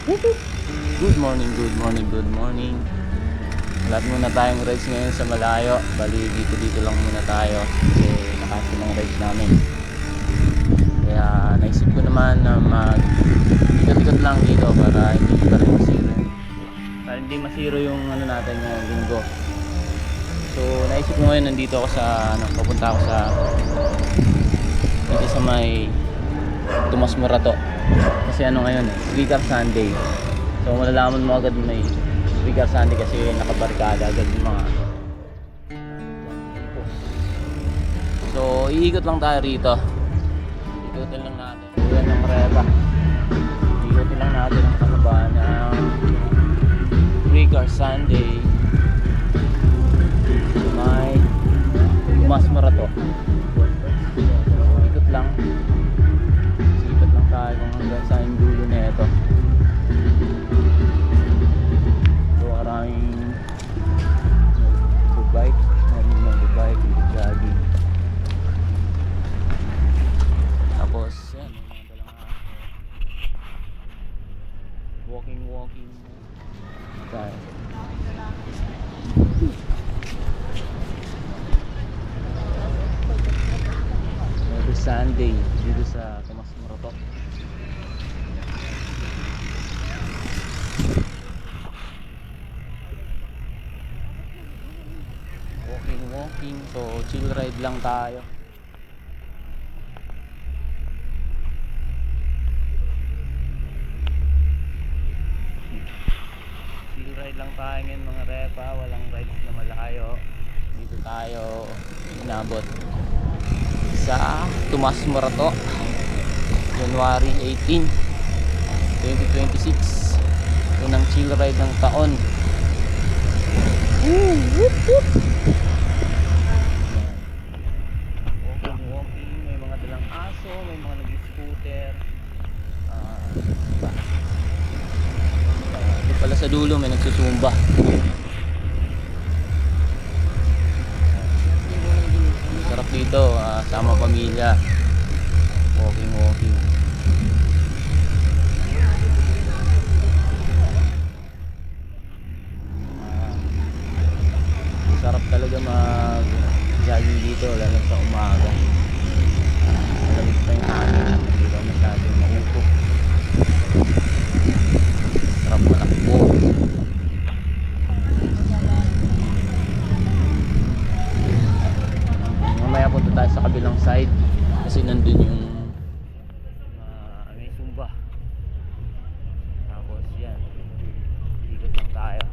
Good morning, good morning, good morning. Lahat muna tayong rides ngayon sa malayo. Bali dito lang muna tayo kasi nakasin ang rides namin. Kaya naisip ko naman na ikot-ikot lang dito para hindi pa rin masiro. Para hindi masiro yung natin yung linggo. So naisip ko ngayon nandito ako sa papunta ako sa dito sa may Tomas Morato. Kasi ngayon Free Car Sunday. So malalaman mo agad may Free Car Sunday kasi nakabarkada agad yung mga. So iikot lang tayo rito. Ikutin lang natin. Yan ang reba. Ikutin lang natin ang kasabahan ng Free Car Sunday. May Tomas Morato. Ikot lang. Ikot lang tayo hanggang sa dulo na ito. So maraming bike, jogging. Tapos yan, may mga dalang walking tayo. Every Sunday dito sa Tomas Morato. Walking, so chill ride lang tayo. Chill ride lang tayo ngayon mga repa, walang rides na malayo. Dito tayo inabot sa Tomas Morato, January 18, 2026. Unang chill ride ng taon. Walking, may mga dalang aso, may mga nag-scooter. Ito pala sa dulo may nagsusumba. Sarap dito, sama pamilya. Walking. Sarap talaga mag-jogging dito lalo sa umaga. Malamig pa yung hangin, hindi ba masyadong maupok. Sarap malakbo. Mamaya punta tayo sa kabilang side kasi nandun yung may sumba. Tapos yan, ikot lang tayo.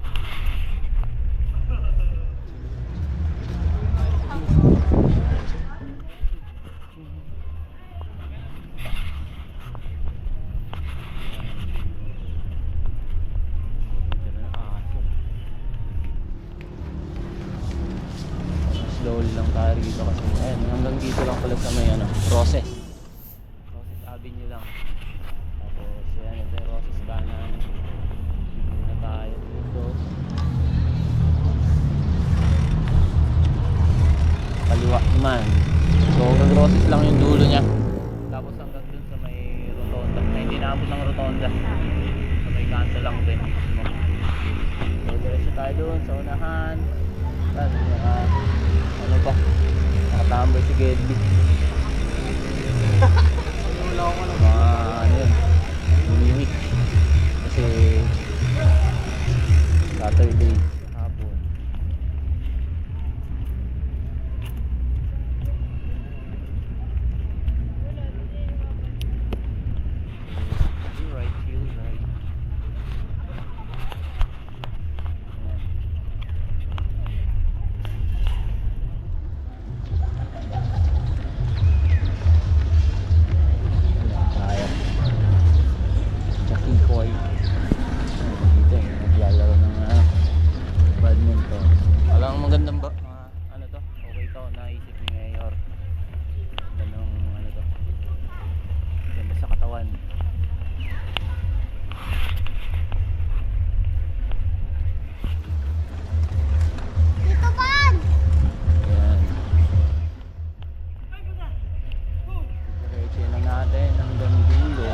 Slowly lang tayo rito kasi hanggang dito lang pala sa may Roses Avenue lang. Tapos yan, ito yung Roses kanan. Dito na tayo dito. Kaliwa naman. So hanggang Roses lang yung dulo niya. Tapos hanggang dun sa may rotonda. Hindi naabot ng rotonda. Sa may kanto lang din mismo. So diretso tayo dun sa unahan. Ano ba? Nakatambay si Gedli. Yun. Mimik. Kasi Saturday hapon. Right. Dito naglalaro ng badminton. Walang magandang to, okay to, naisip ni Mayor. Ganong to, ganda sa katawan. Dito ban! Ayan. Diretso na natin hanggang dulo.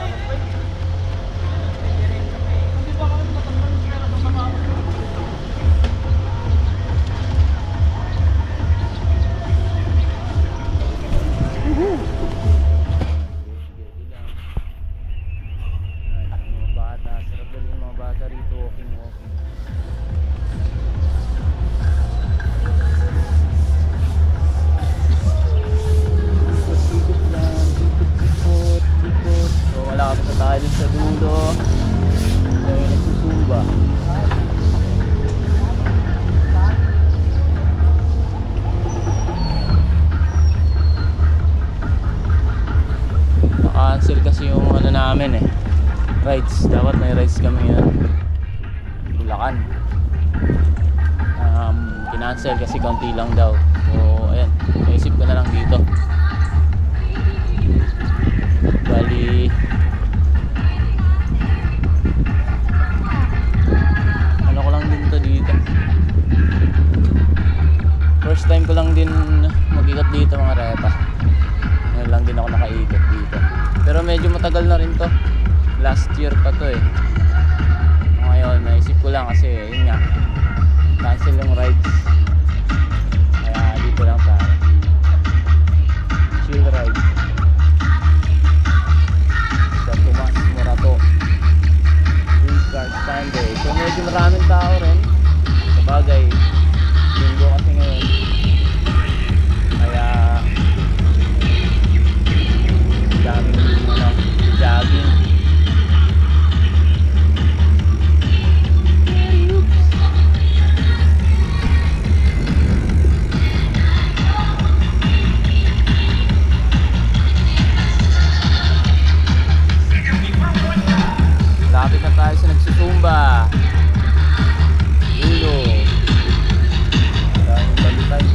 rides kami ngayon. Bulacan. Kinancel kasi kaunti lang daw. So ayan, naisip ko na lang dito. Bali ano ko lang din to dito. First time ko lang din mag-ikot dito mga repa. Ngayon lang din ako nakaikot dito. Pero medyo matagal na rin to. Last year pa to eh. Ngayon naisip ko lang kasi yun nga, cancel yung rides. Kaya dito lang tayo. Chill ride sa Tomas Morato Restart Sunday. So medyo maraming tao rin. Sabagay, linggo kasi ngayon. Kaya daming jogging. Lapit na tayo sa nagsusumba. Ulo. Maraming balitay.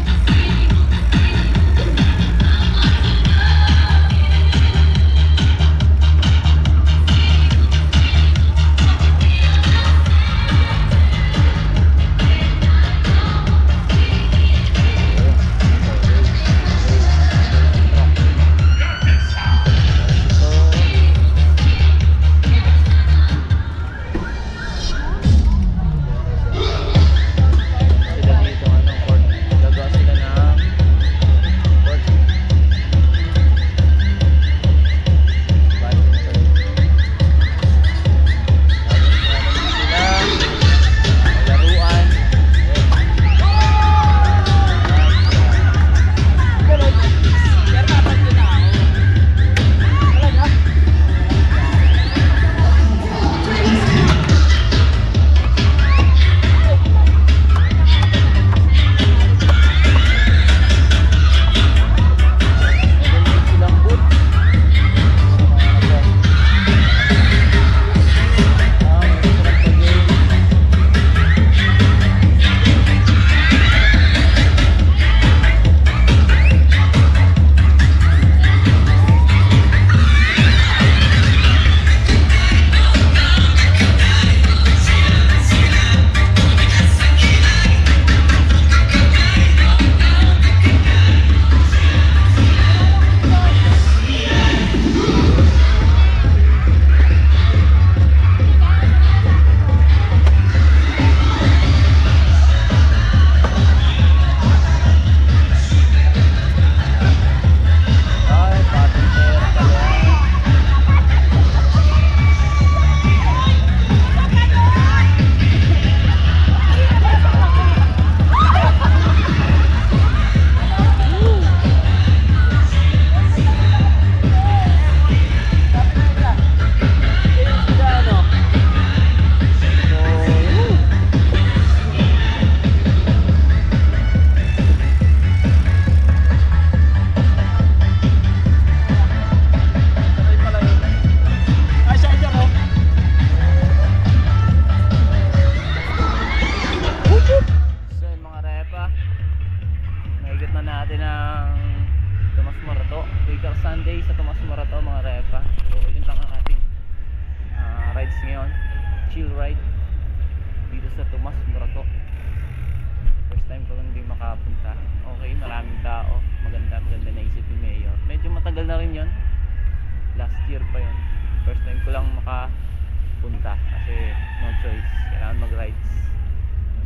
Sunday sa Tomas Morato mga repa. So yun lang ang ating rides ngayon. Chill ride dito sa Tomas Morato. First time ko lang din makapunta. Okay, maraming tao. Maganda naisip ni Mayor. Medyo matagal na rin yun. Last year pa yun. First time ko lang makapunta kasi no choice. Kailangan mag-rides.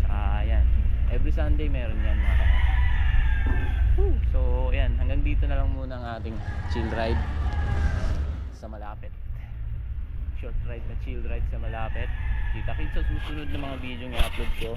Saka yan. Every Sunday meron yan mga repa. So ayan, hanggang dito na lang muna ang ating chill ride sa malapit. Short ride na chill ride sa malapit. Kita-kits sa susunod na mga video ng i-upload ko.